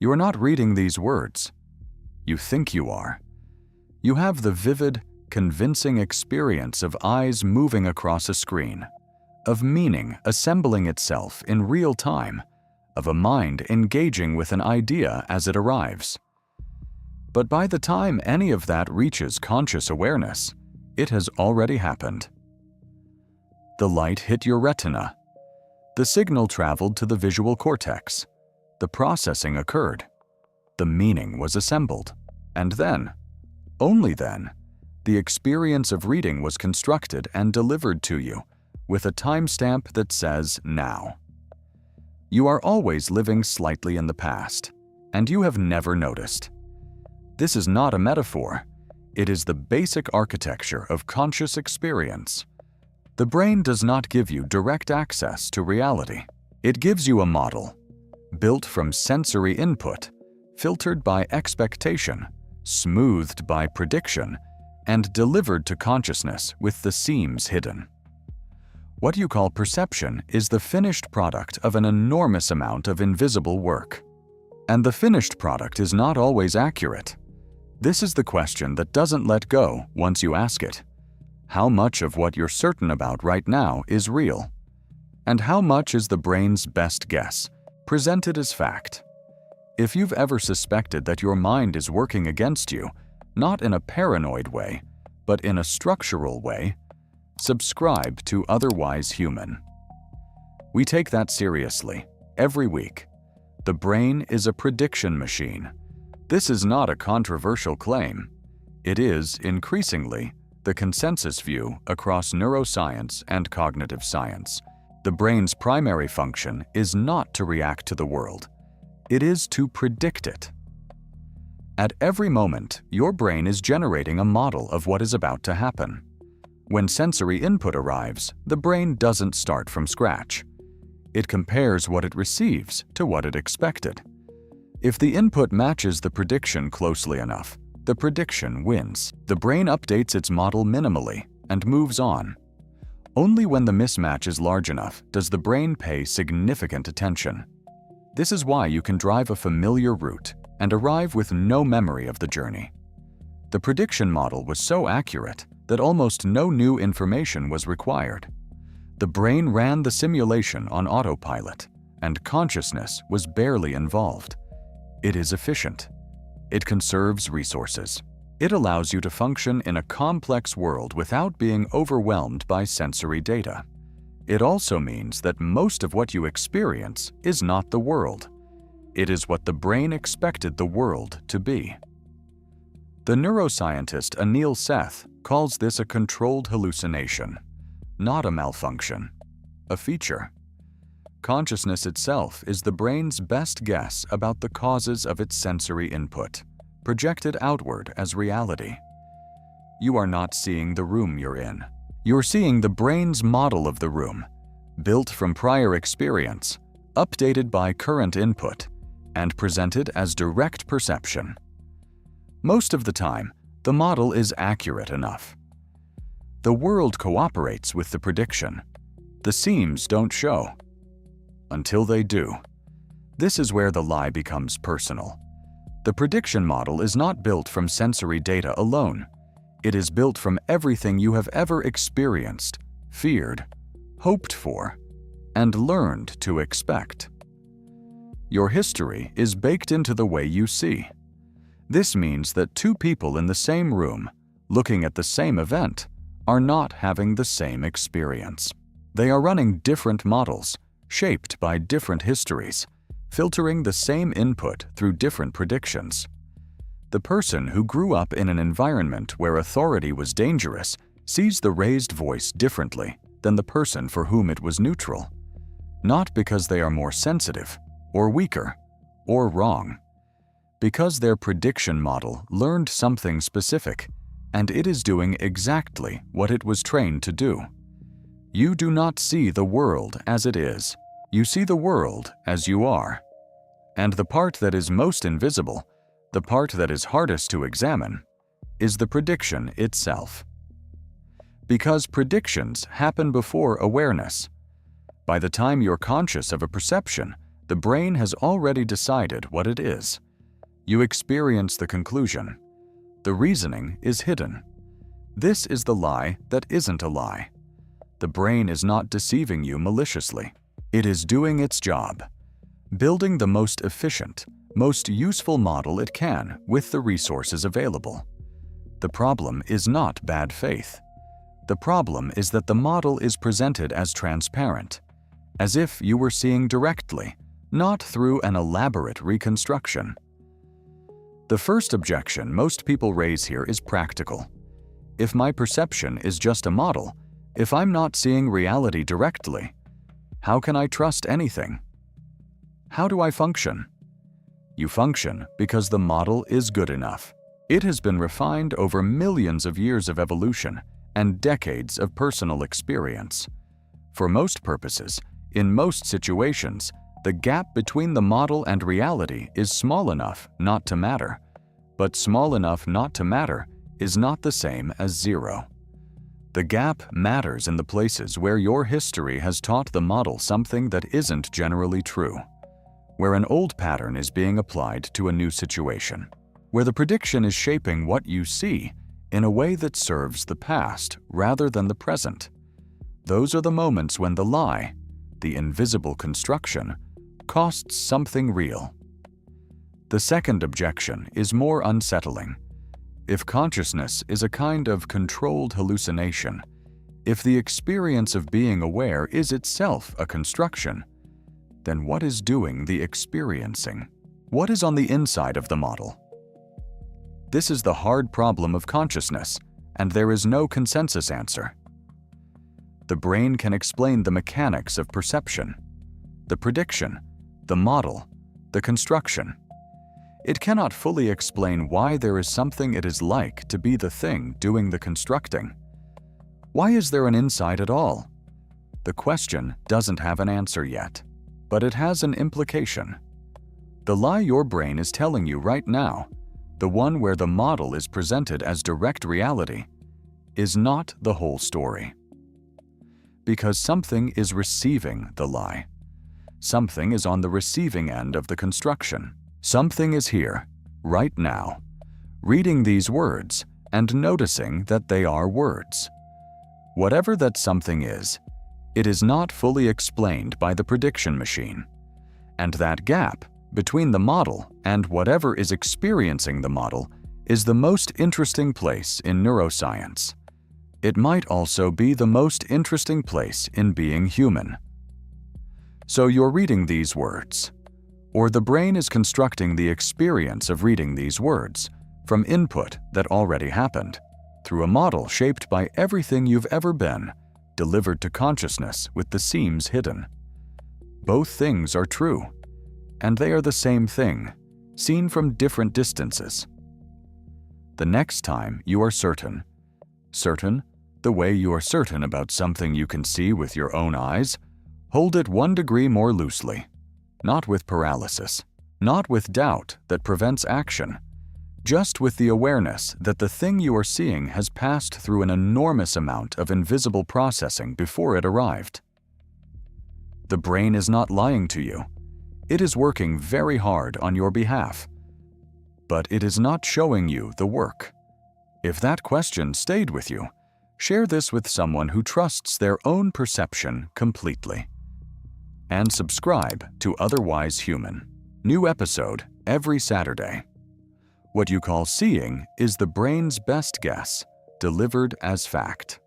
You are not reading these words. You think you are. You have the vivid, convincing experience of eyes moving across a screen, of meaning assembling itself in real time, of a mind engaging with an idea as it arrives. But by the time any of that reaches conscious awareness, it has already happened. The light hit your retina. The signal traveled to the visual cortex. The processing occurred. The meaning was assembled. And then, only then, the experience of reading was constructed and delivered to you with a timestamp that says now. You are always living slightly in the past, and you have never noticed. This is not a metaphor. It is the basic architecture of conscious experience. The brain does not give you direct access to reality. It gives you a model, built from sensory input, filtered by expectation, smoothed by prediction, and delivered to consciousness with the seams hidden. What you call perception is the finished product of an enormous amount of invisible work. And the finished product is not always accurate. This is the question that doesn't let go once you ask it. How much of what you're certain about right now is real? And how much is the brain's best guess, presented as fact? If you've ever suspected that your mind is working against you, not in a paranoid way, but in a structural way, subscribe to Otherwise Human. We take that seriously, every week. The brain is a prediction machine. This is not a controversial claim. It is, increasingly, the consensus view across neuroscience and cognitive science. The brain's primary function is not to react to the world. It is to predict it. At every moment, your brain is generating a model of what is about to happen. When sensory input arrives, the brain doesn't start from scratch. It compares what it receives to what it expected. If the input matches the prediction closely enough, the prediction wins. The brain updates its model minimally and moves on. Only when the mismatch is large enough does the brain pay significant attention. This is why you can drive a familiar route and arrive with no memory of the journey. The prediction model was so accurate that almost no new information was required. The brain ran the simulation on autopilot, and consciousness was barely involved. It is efficient. It conserves resources. It allows you to function in a complex world without being overwhelmed by sensory data. It also means that most of what you experience is not the world. It is what the brain expected the world to be. The neuroscientist Anil Seth calls this a controlled hallucination, not a malfunction, a feature. Consciousness itself is the brain's best guess about the causes of its sensory input, projected outward as reality. You are not seeing the room you're in. You're seeing the brain's model of the room, built from prior experience, updated by current input, and presented as direct perception. Most of the time, the model is accurate enough. The world cooperates with the prediction. The seams don't show. Until they do. This is where the lie becomes personal. The prediction model is not built from sensory data alone. It is built from everything you have ever experienced, feared, hoped for, and learned to expect. Your history is baked into the way you see. This means that two people in the same room, looking at the same event, are not having the same experience. They are running different models, shaped by different histories, filtering the same input through different predictions. The person who grew up in an environment where authority was dangerous sees the raised voice differently than the person for whom it was neutral, not because they are more sensitive, or weaker, or wrong, because their prediction model learned something specific, and it is doing exactly what it was trained to do. You do not see the world as it is. You see the world as you are. And the part that is most invisible, the part that is hardest to examine, is the prediction itself. Because predictions happen before awareness. By the time you're conscious of a perception, The brain has already decided what it is. You experience the conclusion. The reasoning is hidden. This is the lie that isn't a lie. The brain is not deceiving you maliciously. It is doing its job, building the most efficient, most useful model it can with the resources available. The problem is not bad faith. The problem is that the model is presented as transparent, as if you were seeing directly, not through an elaborate reconstruction. The first objection most people raise here is practical. If my perception is just a model, if I'm not seeing reality directly, how can I trust anything? How do I function? You function because the model is good enough. It has been refined over millions of years of evolution and decades of personal experience. For most purposes, in most situations, the gap between the model and reality is small enough not to matter. But small enough not to matter is not the same as zero. The gap matters in the places where your history has taught the model something that isn't generally true, where an old pattern is being applied to a new situation, where the prediction is shaping what you see in a way that serves the past rather than the present. Those are the moments when the lie, the invisible construction, costs something real. The second objection is more unsettling. If consciousness is a kind of controlled hallucination, if the experience of being aware is itself a construction, then what is doing the experiencing? What is on the inside of the model? This is the hard problem of consciousness, and there is no consensus answer. The brain can explain the mechanics of perception, the prediction, the model, the construction. It cannot fully explain why there is something it is like to be the thing doing the constructing. Why is there an inside at all? The question doesn't have an answer yet, but it has an implication. The lie your brain is telling you right now, the one where the model is presented as direct reality, is not the whole story. Because something is receiving the lie. Something is on the receiving end of the construction. Something is here, right now, reading these words and noticing that they are words. Whatever that something is, it is not fully explained by the prediction machine. And that gap between the model and whatever is experiencing the model is the most interesting place in neuroscience. It might also be the most interesting place in being human. So you're reading these words, or the brain is constructing the experience of reading these words from input that already happened, through a model shaped by everything you've ever been, delivered to consciousness with the seams hidden. Both things are true, and they are the same thing, seen from different distances. The next time you are certain, the way you are certain about something you can see with your own eyes, hold it 1 degree more loosely. Not with paralysis, not with doubt that prevents action, just with the awareness that the thing you are seeing has passed through an enormous amount of invisible processing before it arrived. The brain is not lying to you. It is working very hard on your behalf, but it is not showing you the work. If that question stayed with you, share this with someone who trusts their own perception completely. And subscribe to Otherwise Human. New episode every Saturday. What you call seeing is the brain's best guess, delivered as fact.